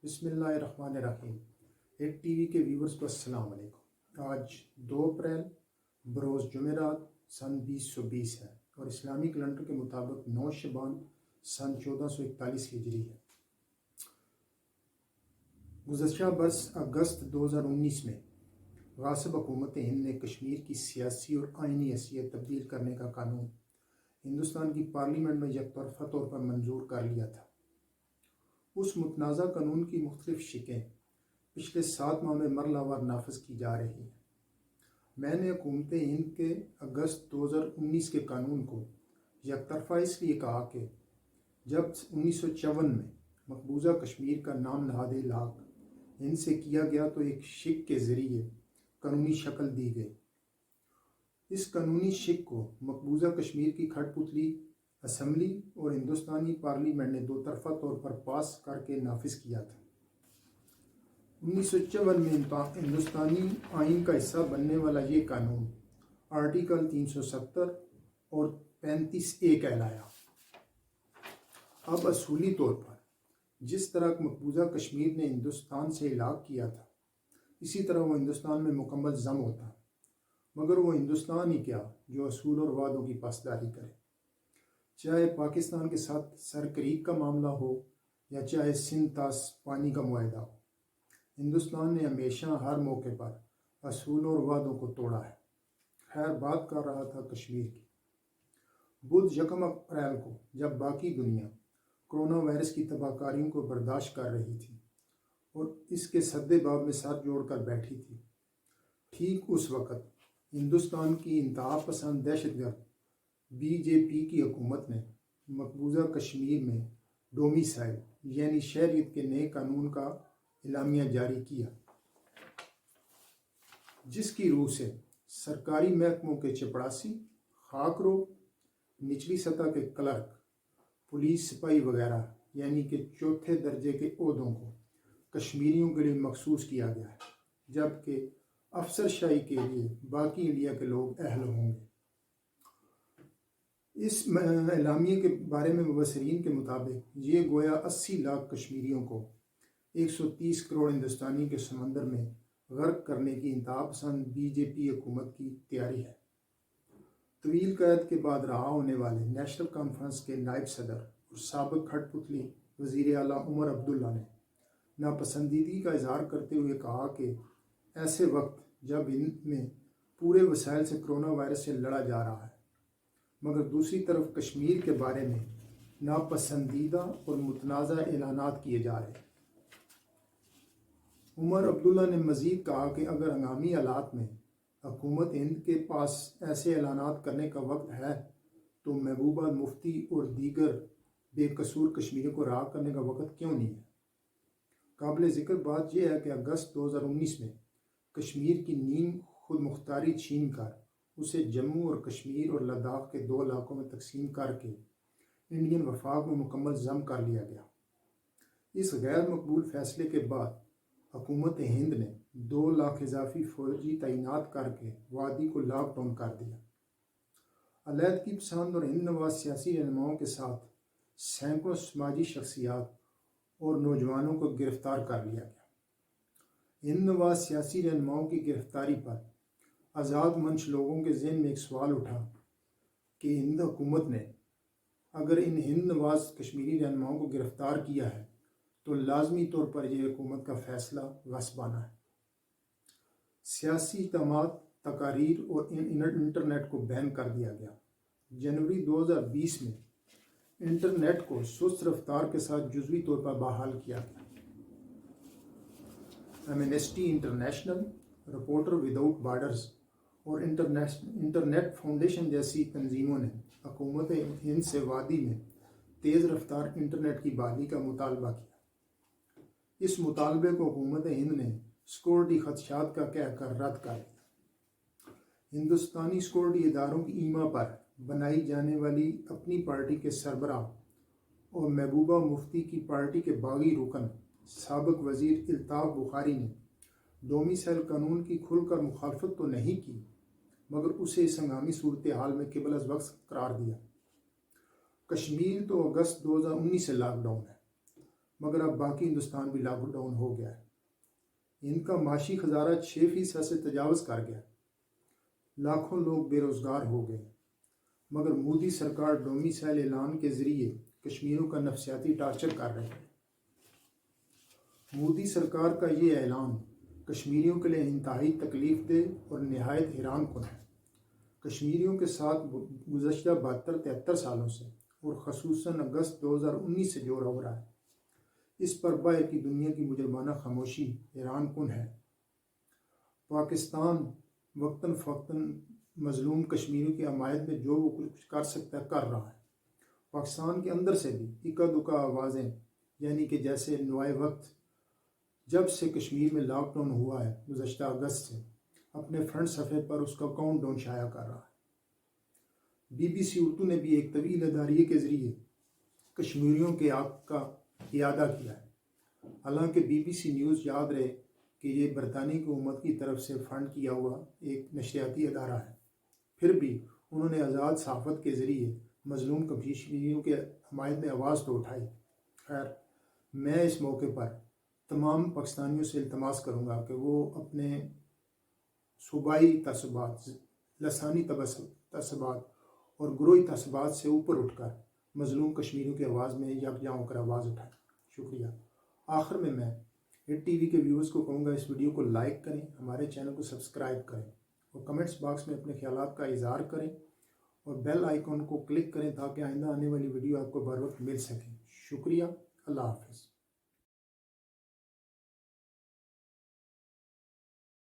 بسم اللہ الرحمن الرحیم۔ ایک ٹی وی کے ویورز کو السلام علیکم۔ آج 2 اپریل بروز جمعرات سن 2020 ہے اور اسلامی کیلنڈر کے مطابق 9 شعبان سن 1441 ہجری ہے۔ گزشتہ برس اگست 2019 میں غاصب حکومت ہند نے کشمیر کی سیاسی اور آئینی حیثیت تبدیل کرنے کا قانون ہندوستان کی پارلیمنٹ میں یک طرفہ طور پر منظور کر لیا تھا۔ اس متنازع قانون کی مختلف شقیں پچھلے 7 ماہ میں مرحلہ وار نافذ کی جا رہی ہیں۔ میں نے حکومت ہند کے اگست 2019 کے قانون کو یک طرفہ اس لیے کہا کہ جب 1954 میں مقبوضہ کشمیر کا نام نہاد اطلاق ہند سے کیا گیا تو ایک شق کے ذریعے قانونی شکل دی گئی۔ اس قانونی شق کو مقبوضہ کشمیر کی کھٹ پتلی اسمبلی اور ہندوستانی پارلیمنٹ نے 2 طرفہ طور پر پاس کر کے نافذ کیا تھا۔ 1954 میں ہندوستانی آئین کا حصہ بننے والا یہ قانون آرٹیکل 370 اور 35A کہلایا۔ اب اصولی طور پر جس طرح مقبوضہ کشمیر نے ہندوستان سے الگ کیا تھا اسی طرح وہ ہندوستان میں مکمل ضم ہوتا، مگر وہ ہندوستان ہی کیا جو اصول اور وعدوں کی پاسداری کرے، چاہے پاکستان کے ساتھ سرکریک کا معاملہ ہو یا چاہے سندھ طاس پانی کا معاہدہ ہو۔ ہندوستان نے ہمیشہ ہر موقع پر اصول اور وعدوں کو توڑا ہے۔ خیر بات کر رہا تھا کشمیر کی۔ بدھ 1 اپریل کو جب باقی دنیا کرونا وائرس کی تباہ کاریوں کو برداشت کر رہی تھی اور اس کے سد باب میں سر جوڑ کر بیٹھی تھی، ٹھیک اس وقت ہندوستان کی انتہا پسند دہشت گرد BJP کی حکومت نے مقبوضہ کشمیر میں ڈومیسائل یعنی شہریت کے نئے قانون کا اعلامیہ جاری کیا، جس کی روح سے سرکاری محکموں کے چپڑاسی، خاکرو، نچلی سطح کے کلرک، پولیس سپاہی وغیرہ یعنی کہ 4تھے درجے کے عہدوں کو کشمیریوں کے لیے مخصوص کیا گیا ہے، جبکہ افسر شاہی کے لیے باقی انڈیا کے لوگ اہل ہوں گے۔ اس اعلامیے کے بارے میں مبصرین کے مطابق یہ گویا 80 لاکھ کشمیریوں کو 130 کروڑ ہندوستانی کے سمندر میں غرق کرنے کی انتہا پسند BJP حکومت کی تیاری ہے۔ طویل قید کے بعد رہا ہونے والے نیشنل کانفرنس کے نائب صدر اور سابق کھٹ پتلی وزیر اعلیٰ عمر عبداللہ نے ناپسندیدگی کا اظہار کرتے ہوئے کہا کہ ایسے وقت جب ہند میں پورے وسائل سے کرونا وائرس سے لڑا جا رہا ہے مگر دوسری طرف کشمیر کے بارے میں ناپسندیدہ اور متنازع اعلانات کیے جا رہے ہیں۔ عمر عبداللہ نے مزید کہا کہ اگر ہنگامی حالات میں حکومت ہند کے پاس ایسے اعلانات کرنے کا وقت ہے تو محبوبہ مفتی اور دیگر بے قصور کشمیریوں کو رہا کرنے کا وقت کیوں نہیں ہے؟ قابل ذکر بات یہ ہے کہ اگست 2019 میں کشمیر کی نیم خود مختاری چھین کر اسے جموں اور کشمیر اور لداخ کے 2 علاقوں میں تقسیم کر کے انڈین وفاق میں مکمل ضم کر لیا گیا۔ اس غیر مقبول فیصلے کے بعد حکومت ہند نے 2 لاکھ اضافی فوجی تعینات کر کے وادی کو لاک ڈاؤن کر دیا۔ علیحدگی پسند اور ہند نواز سیاسی رہنماؤں کے ساتھ سینکڑوں سماجی شخصیات اور نوجوانوں کو گرفتار کر لیا گیا۔ ہند نواز سیاسی رہنماؤں کی گرفتاری پر آزاد منش لوگوں کے ذہن میں ایک سوال اٹھا کہ ہند حکومت نے اگر ان ہند نواز کشمیری رہنماؤں کو گرفتار کیا ہے تو لازمی طور پر یہ حکومت کا فیصلہ غصبانہ ہے۔ سیاسی اقدامات، تقاریر اور انٹرنیٹ کو بین کر دیا گیا۔ جنوری 2020 میں انٹرنیٹ کو سست رفتار کے ساتھ جزوی طور پر بحال کیا گیا۔ Amnesty international, reporter without borders اور انٹرنیٹ فاؤنڈیشن جیسی تنظیموں نے حکومت ہند سے وادی میں تیز رفتار انٹرنیٹ کی بحالی کا مطالبہ کیا۔ اس مطالبے کو حکومت ہند نے سیکورٹی خدشات کا کہہ کر رد کر دیا۔ ہندوستانی سیکورٹی اداروں کی ایما پر بنائی جانے والی اپنی پارٹی کے سربراہ اور محبوبہ مفتی کی پارٹی کے باغی رکن سابق وزیر الطاف بخاری نے ڈومیسائل قانون کی کھل کر مخالفت تو نہیں کی مگر اسے اس ہنگامی صورتحال میں قبل از وقت قرار دیا۔ کشمیر تو اگست 2019 سے لاک ڈاؤن ہے مگر اب باقی ہندوستان بھی لاک ڈاؤن ہو گیا ہے۔ ان کا معاشی خزانہ 6% سے تجاوز کر گیا، لاکھوں لوگ بے روزگار ہو گئے، مگر مودی سرکار ڈومیسائل اعلان کے ذریعے کشمیریوں کا نفسیاتی ٹارچر کر رہے ہیں۔ مودی سرکار کا یہ اعلان کشمیریوں کے لیے انتہائی تکلیف دہ اور نہایت حیران کن ہے۔ کشمیریوں کے ساتھ گزشتہ 72-73 سالوں سے اور خصوصاً اگست 2019 سے جو ہو رہا ہے، اس پر باہر کی دنیا کی مجرمانہ خاموشی حیران کن ہے۔ پاکستان وقتاً فوقتاً مظلوم کشمیریوں کی حمایت میں جو وہ کچھ کر سکتا ہے کر رہا ہے۔ پاکستان کے اندر سے بھی اکا دکا آوازیں، یعنی کہ جیسے نوائے وقت جب سے کشمیر میں لاک ڈاؤن ہوا ہے گزشتہ اگست سے، اپنے فرنٹ صفحے پر اس کا کاؤنٹ ڈاؤن شائع کر رہا ہے۔ بی بی سی اردو نے بھی ایک طویل اداریے کے ذریعے کشمیریوں کے حق کا اعادہ کیا ہے۔ حالانکہ بی بی سی نیوز یاد رہے کہ یہ برطانوی حکومت کی طرف سے فنڈ کیا ہوا ایک نشریاتی ادارہ ہے، پھر بھی انہوں نے آزاد صحافت کے ذریعے مظلوم کشمیریوں کے حمایت میں آواز تو اٹھائی۔ خیر، میں اس موقع پر تمام پاکستانیوں سے التماس کروں گا کہ وہ اپنے صوبائی تعصبات، لسانی تعصبات اور گروہی تعصبات سے اوپر اٹھ کر مظلوم کشمیریوں کی آواز میں یکجا ہو کر آواز اٹھائیں۔ شکریہ۔ آخر میں ہٹ ٹی وی کے ویورز کو کہوں گا اس ویڈیو کو لائک کریں، ہمارے چینل کو سبسکرائب کریں اور کمنٹس باکس میں اپنے خیالات کا اظہار کریں اور بیل آئیکن کو کلک کریں تاکہ آئندہ آنے والی ویڈیو آپ کو بر وقت مل سکے۔ شکریہ۔ اللہ حافظ۔